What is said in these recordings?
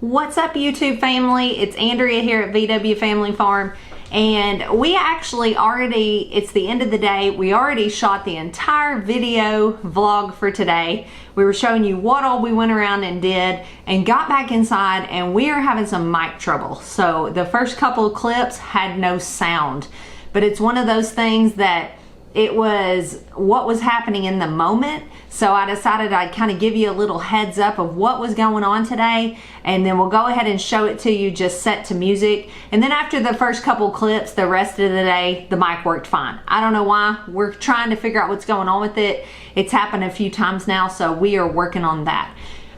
What's up, YouTube family? It's Andrea here at VW Family Farm, and we actually already, it's the end of the day, we already shot the entire video vlog for today. We were showing you what all we went around and did, and got back inside, and we are having some mic trouble. So the first couple of clips had no sound, but it's one of those things that it was what was happening in the moment. So I decided I'd kind of give you a little heads up of what was going on today, and then we'll go ahead and show it to you just set to music. And then after the first couple clips, the rest of the day, the mic worked fine. I don't know why. We're trying to figure out what's going on with it. It's happened a few times now, so we are working on that.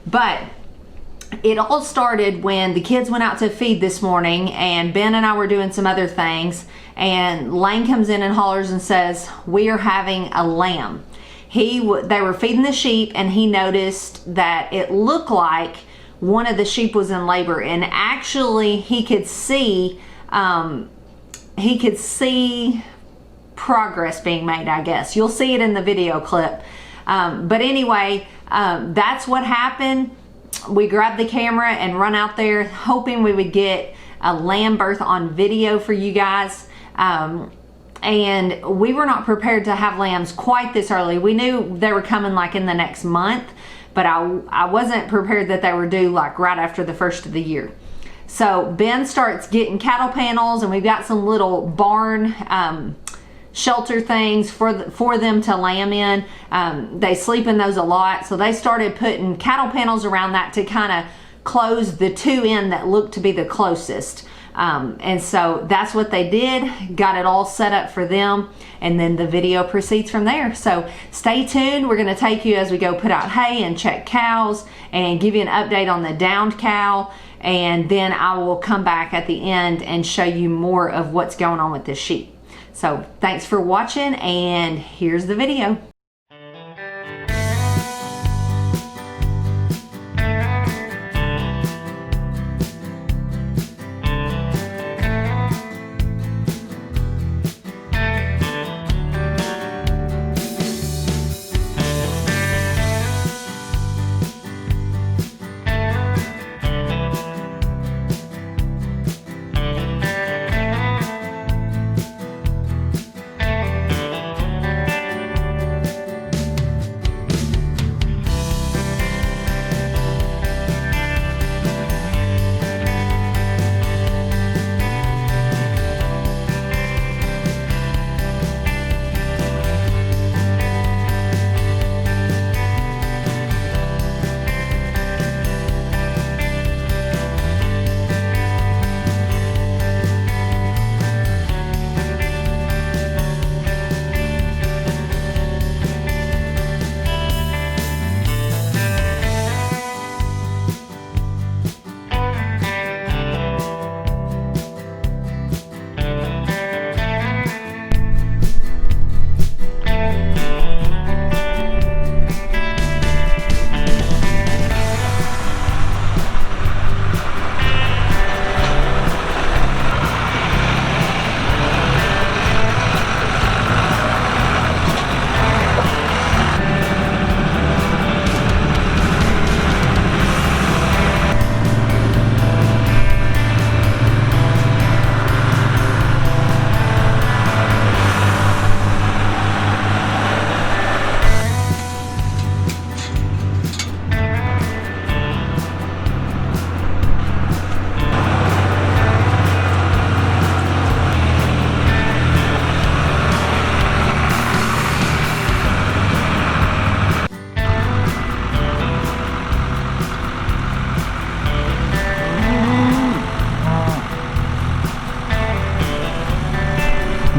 But it all started when the kids went out to feed this morning, and Ben and I were doing some other things, and Lane comes in and hollers and says, "We are having a lamb." They were feeding the sheep, and he noticed that it looked like one of the sheep was in labor, and actually he could see progress being made, I guess. You'll see it in the video clip. But anyway, that's what happened. We grabbed the camera and run out there hoping we would get a lamb birth on video for you guys. And we were not prepared to have lambs quite this early. We knew they were coming like in the next month, but I wasn't prepared that they were due like right after the first of the year. So Ben starts getting cattle panels, and we've got some little barn shelter things for them to lamb in. They sleep in those a lot, so they started putting cattle panels around that to kind of close the two in that looked to be the closest. And so that's what they did, got it all set up for them, and then the video proceeds from there. So stay tuned. We're going to take you as we go put out hay and check cows and give you an update on the downed cow, and then I will come back at the end and show you more of what's going on with the sheep. So thanks for watching, and here's the video.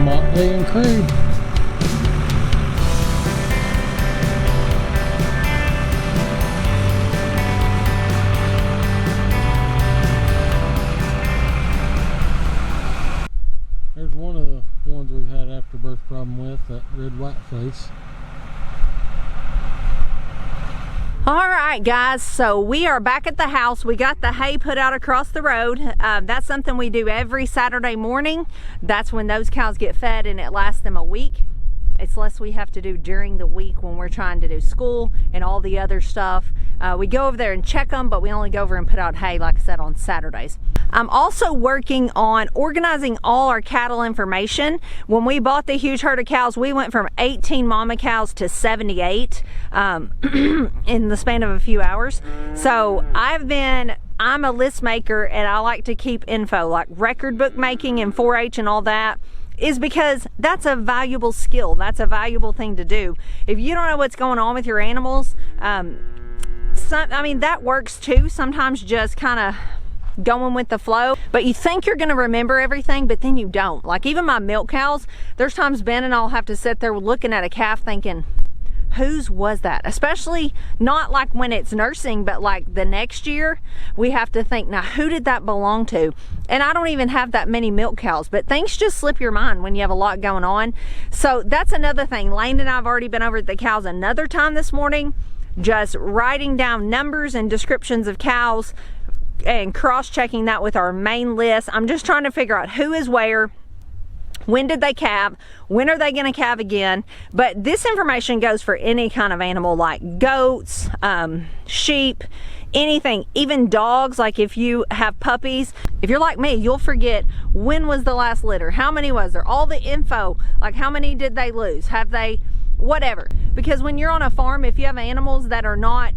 Motley and crew. There's one of the ones we've had afterbirth problem with, that red white face. All right, guys, so we are back at the house. We got the hay put out across the road. That's something we do every Saturday morning. That's when those cows get fed, and it lasts them a week. It's less we have to do during the week when we're trying to do school and all the other stuff. We go over there and check them, but we only go over and put out hay, like I said, on Saturdays. I'm also working on organizing all our cattle information. When we bought the huge herd of cows, we went from 18 mama cows to 78 in the span of a few hours. So I'm a list maker, and I like to keep info like record book making and 4-H and all that, is because that's a valuable skill. That's a valuable thing to do. If you don't know what's going on with your animals, I mean, that works too. Sometimes just kind of going with the flow, but you think you're going to remember everything, but then you don't. Like even my milk cows, there's times Ben and I'll have to sit there looking at a calf thinking, whose was that? Especially not like when it's nursing, but like the next year we have to think, now who did that belong to? And I don't even have that many milk cows, but things just slip your mind when you have a lot going on. So that's another thing. Lane and I have already been over the cows another time this morning, just writing down numbers and descriptions of cows and cross-checking that with our main list. I'm just trying to figure out who is where, when did they calve, when are they going to calve again. But this information goes for any kind of animal like goats, sheep, anything, even dogs. Like if you have puppies, if you're like me, you'll forget when was the last litter, how many was there, all the info, like how many did they lose, have they, whatever. Because when you're on a farm, if you have animals that are not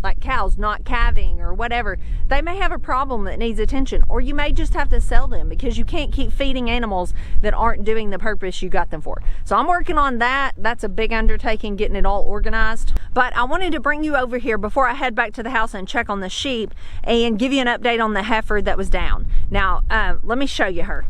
like cows not calving or whatever, they may have a problem that needs attention, or you may just have to sell them because you can't keep feeding animals that aren't doing the purpose you got them for. So I'm working on that. That's a big undertaking, getting it all organized. But I wanted to bring you over here before I head back to the house and check on the sheep and give you an update on the heifer that was down. Now let me show you her.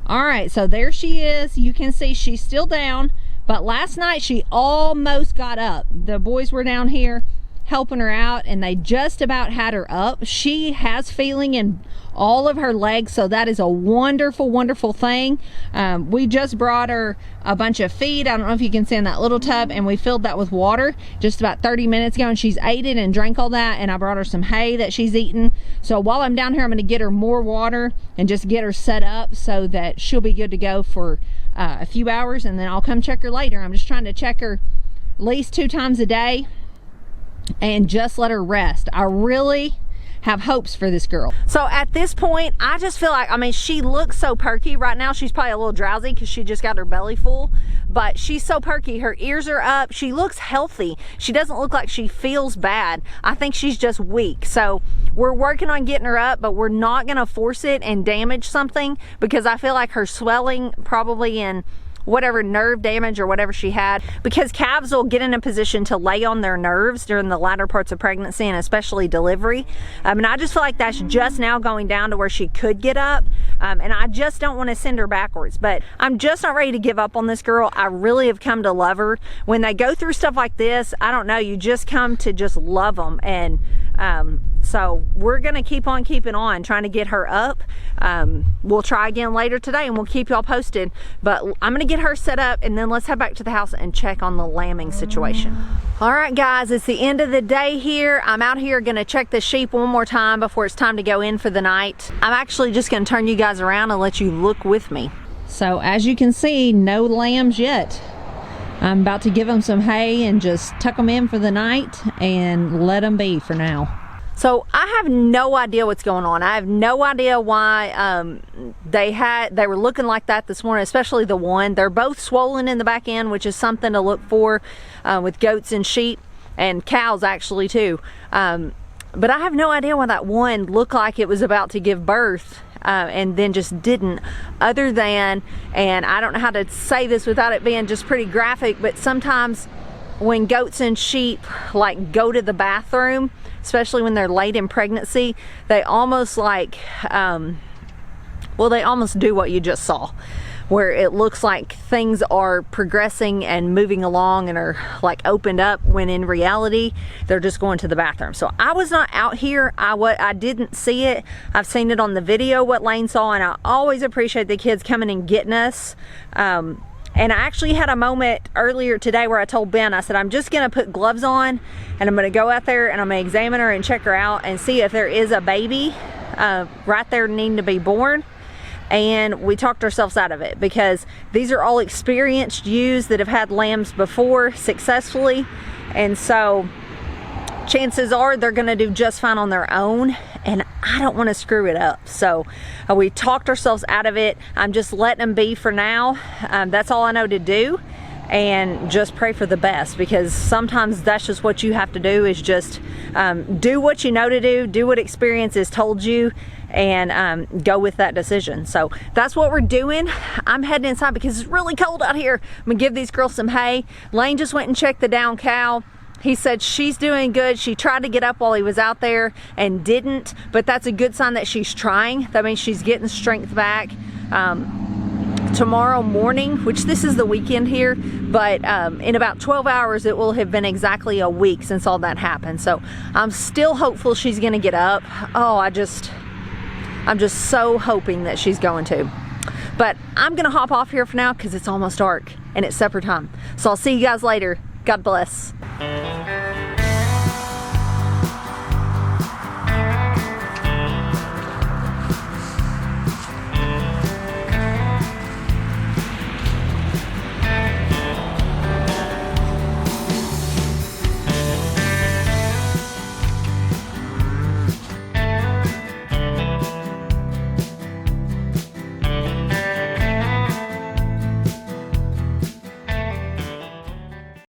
All right, so there she is. You can see she's still down, but last night she almost got up. The boys were down here helping her out and they just about had her up. She has feeling in all of her legs, so that is a wonderful, wonderful thing. We just brought her a bunch of feed. I don't know if you can see in that little tub, and we filled that with water just about 30 minutes ago, and she's ate it and drank all that, and I brought her some hay that she's eaten. So while I'm down here, I'm going to get her more water and just get her set up so that she'll be good to go for a few hours, and then I'll come check her later. I'm just trying to check her at least 2 times a day and just let her rest. I really have hopes for this girl. So at this point, I just feel like, I mean, she looks so perky right now. She's probably a little drowsy because she just got her belly full, but she's so perky. Her ears are up. She looks healthy. She doesn't look like she feels bad. I think she's just weak. So we're working on getting her up, but we're not gonna force it and damage something, because I feel like her swelling probably in whatever nerve damage or whatever she had, because calves will get in a position to lay on their nerves during the latter parts of pregnancy and especially delivery. And I just feel like that's just now going down to where she could get up, and I just don't want to send her backwards. But I'm just not ready to give up on this girl. I really have come to love her. When they go through stuff like this, I don't know, you just come to just love them. And so we're gonna keep on keeping on, trying to get her up. We'll try again later today and we'll keep y'all posted, but I'm gonna get her set up and then let's head back to the house and check on the lambing situation. All right guys, it's the end of the day here. I'm out here gonna check the sheep one more time before it's time to go in for the night. I'm actually just gonna turn you guys around and let you look with me. So as you can see, no lambs yet. I'm about to give them some hay and just tuck them in for the night and let them be for now. So I have no idea what's going on. I have no idea why they were looking like that this morning, especially the one. They're both swollen in the back end, which is something to look for with goats and sheep and cows actually too. But I have no idea why that one looked like it was about to give birth and then just didn't, other than, and I don't know how to say this without it being just pretty graphic, but sometimes when goats and sheep like go to the bathroom, especially when they're late in pregnancy, they almost like, well, they almost do what you just saw, where it looks like things are progressing and moving along and are like opened up, when in reality they're just going to the bathroom. So I was not out here. I didn't see it. I've seen it on the video what Lane saw, and I always appreciate the kids coming and getting us. And I actually had a moment earlier today where I told Ben, I said, I'm just gonna put gloves on and I'm gonna go out there and I'm gonna examine her and check her out and see if there is a baby right there needing to be born. and we talked ourselves out of it, because these are all experienced ewes that have had lambs before successfully, and so chances are they're gonna do just fine on their own, and I don't want to screw it up. So we talked ourselves out of it. I'm just letting them be for now. That's all I know to do, and just pray for the best, because sometimes that's just what you have to do, is just do what you know to do what experience has told you, and go with that decision. So that's what we're doing. I'm heading inside because it's really cold out here. I'm gonna give these girls some hay. Lane just went and checked the down cow. He said she's doing good. She tried to get up while he was out there and didn't, but that's a good sign that she's trying. That means she's getting strength back. Tomorrow morning, which this is the weekend here, but in about 12 hours it will have been exactly a week since all that happened. So I'm still hopeful she's gonna get up. Oh, I'm just so hoping that she's going to. But I'm gonna hop off here for now because it's almost dark and it's supper time. So I'll see you guys later. God bless.